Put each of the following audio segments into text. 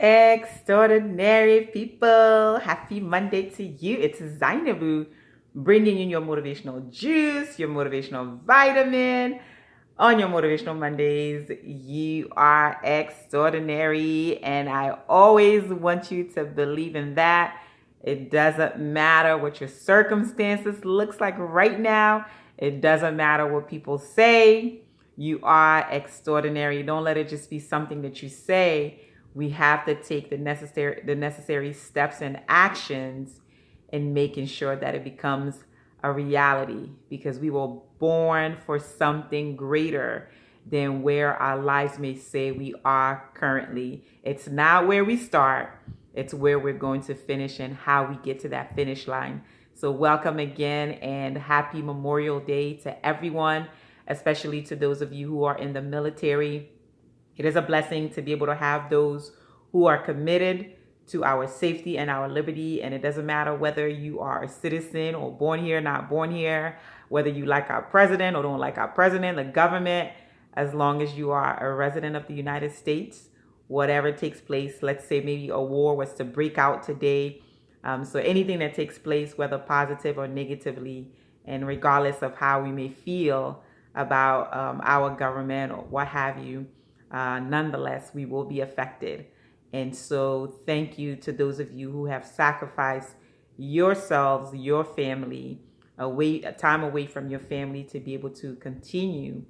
Extraordinary people, happy Monday to you. It's Zainabu bringing you your motivational juice, your motivational vitamin on your motivational Mondays. You are extraordinary, and I always want you to believe in that. It doesn't matter what your circumstances looks like right now. It doesn't matter what people say. You are extraordinary. Don't let it just be something that you say. We have to take the necessary steps and actions in making sure that it becomes a reality, because we were born for something greater than where our lives may say we are currently. It's not where we start, it's where we're going to finish and how we get to that finish line. So welcome again and happy Memorial Day to everyone, especially to those of you who are in the military. It is a blessing to be able to have those who are committed to our safety and our liberty. And it doesn't matter whether you are a citizen or born here, not born here, whether you like our president or don't like our president, the government, as long as you are a resident of the United States, whatever takes place, let's say maybe a war was to break out today. So anything that takes place, whether positive or negatively, and regardless of how we may feel about our government or what have you, nonetheless, we will be affected. And so thank you to those of you who have sacrificed yourselves, your family, a time away from your family to be able to continue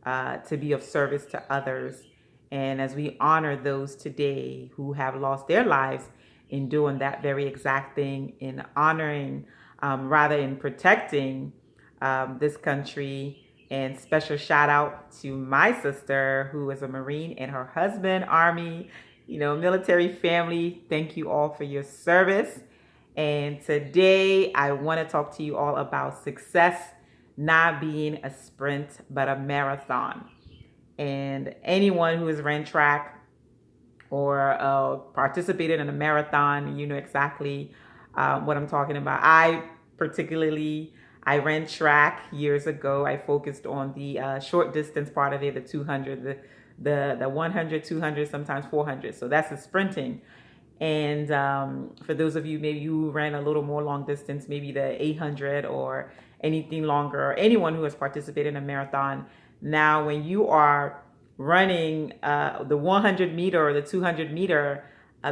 to be of service to others. And as we honor those today who have lost their lives in doing that very exact thing, in honoring, rather in protecting this country. And special shout out to my sister who is a Marine and her husband, Army, military family. Thank you all for your service. And today I want to talk to you all about success not being a sprint, but a marathon. And anyone who has ran track or participated in a marathon, you know exactly what I'm talking about. I ran track years ago. I focused on the short distance part of it, the 200, the 100, 200, sometimes 400. So that's the sprinting. And for those of you maybe who ran a little more long distance, maybe the 800 or anything longer, or anyone who has participated in a marathon, now when you are running the 100 meter or the 200 meter,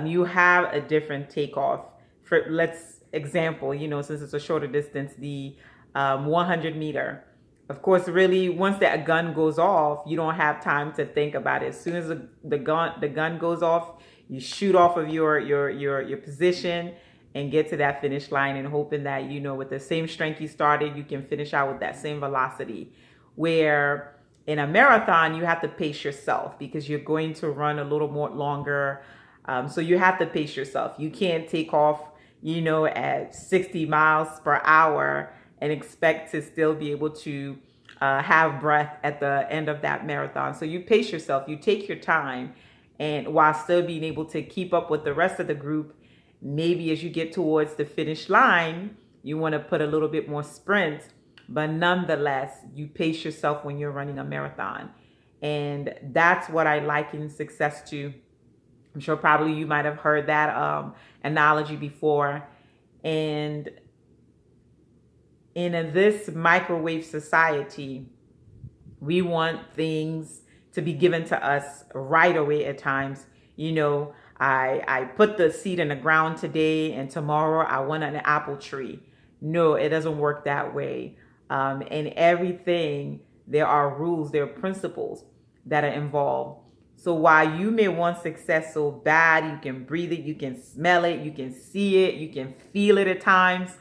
you have a different takeoff. For let's example, since it's a shorter distance, the 100 meter. Of course, really, once that gun goes off, you don't have time to think about it. As soon as the gun goes off, you shoot off of your position and get to that finish line, and hoping that, with the same strength you started, you can finish out with that same velocity. Where in a marathon, you have to pace yourself because you're going to run a little more longer. So you have to pace yourself. You can't take off, at 60 miles per hour and expect to still be able to have breath at the end of that marathon. So you pace yourself, you take your time, and while still being able to keep up with the rest of the group, maybe as you get towards the finish line, you want to put a little bit more sprint, but nonetheless, you pace yourself when you're running a marathon. And that's what I liken success to. I'm sure probably you might have heard that analogy before. And in this microwave society, we want things to be given to us right away at times. I put the seed in the ground today and tomorrow I want an apple tree. No, it doesn't work that way. In everything, there are rules, there are principles that are involved. So while you may want success so bad, you can breathe it, you can smell it, you can see it, you can feel it at times,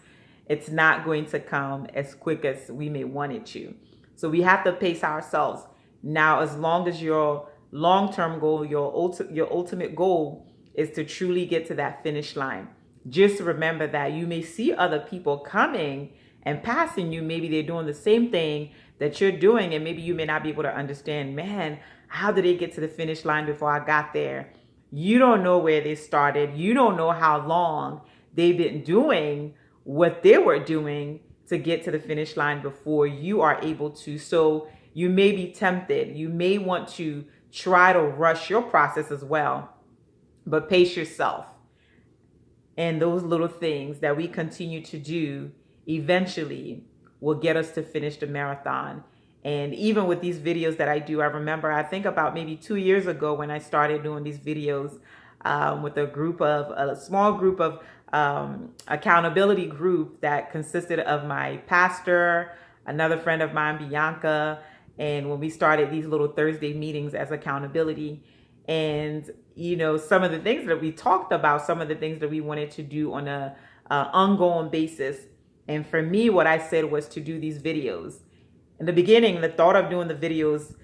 it's not going to come as quick as we may want it to. So we have to pace ourselves. Now, as long as your long-term goal, your ultimate goal is to truly get to that finish line, just remember that you may see other people coming and passing you. Maybe they're doing the same thing that you're doing, and maybe you may not be able to understand, man, how did they get to the finish line before I got there? You don't know where they started. You don't know how long they've been doing what they were doing to get to the finish line before you are able to. So you may be tempted. You may want to try to rush your process as well. but pace yourself. And those little things that we continue to do eventually will get us to finish the marathon. And even with these videos that I do, I remember, I think about maybe 2 years ago when I started doing these videos with a small group of accountability group that consisted of my pastor, another friend of mine, Bianca, and when we started these little Thursday meetings as accountability. And, some of the things that we talked about, some of the things that we wanted to do on a ongoing basis. And for me, what I said was to do these videos. In the beginning, the thought of doing the videos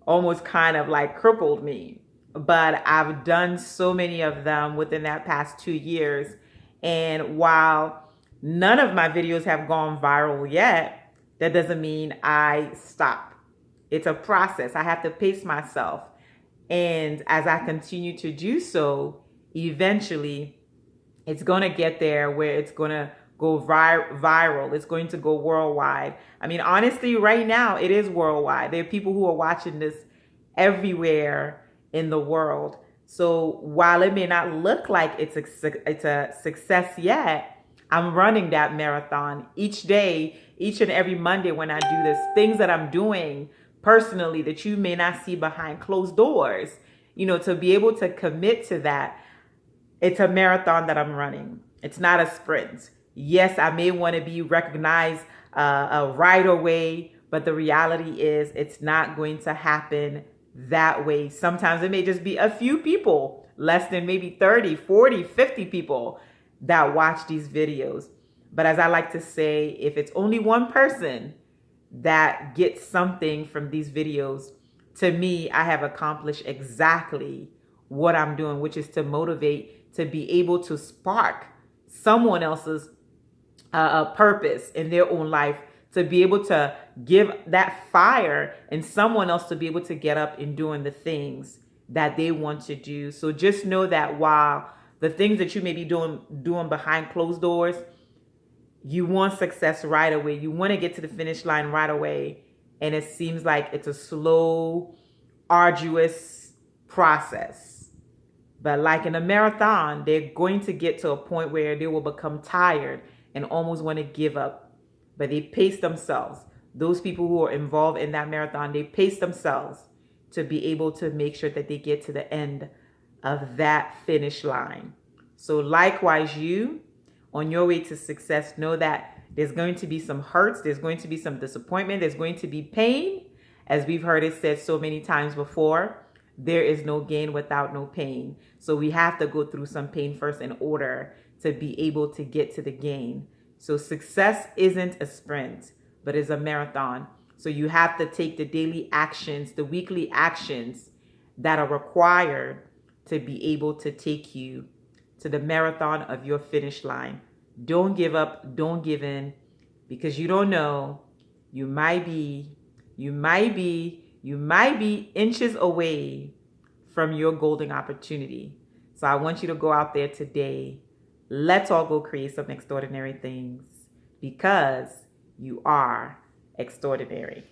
almost kind of like crippled me. But I've done so many of them within that past 2 years. And while none of my videos have gone viral yet, that doesn't mean I stop. It's a process. I have to pace myself. And as I continue to do so, eventually it's going to get there where it's going to go viral. It's going to go worldwide. I mean, honestly, right now it is worldwide. There are people who are watching this everywhere in the world. So while it may not look like it's a success yet, I'm running that marathon each day, each and every Monday when I do this. Things that I'm doing personally that you may not see behind closed doors, to be able to commit to that. It's a marathon that I'm running. It's not a sprint. Yes, I may want to be recognized right away, but the reality is it's not going to happen that way. Sometimes it may just be a few people, less than maybe 30, 40, 50 people that watch these videos. But as I like to say, if it's only one person that gets something from these videos, to me, I have accomplished exactly what I'm doing, which is to motivate, to be able to spark someone else's purpose in their own life, to be able to give that fire and someone else to be able to get up and doing the things that they want to do. So just know that while the things that you may be doing behind closed doors, you want success right away. You want to get to the finish line right away. And it seems like it's a slow, arduous process. But like in a marathon, they're going to get to a point where they will become tired and almost want to give up. But they pace themselves. Those people who are involved in that marathon, they pace themselves to be able to make sure that they get to the end of that finish line. So likewise, you, on your way to success, know that there's going to be some hurts, there's going to be some disappointment, there's going to be pain. As we've heard it said so many times before, there is no gain without no pain. So we have to go through some pain first in order to be able to get to the gain. So success isn't a sprint, but is a marathon. So you have to take the daily actions, the weekly actions that are required to be able to take you to the marathon of your finish line. Don't give up, don't give in, because you don't know, you might be inches away from your golden opportunity. So I want you to go out there today. Let's all go create some extraordinary things, because you are extraordinary.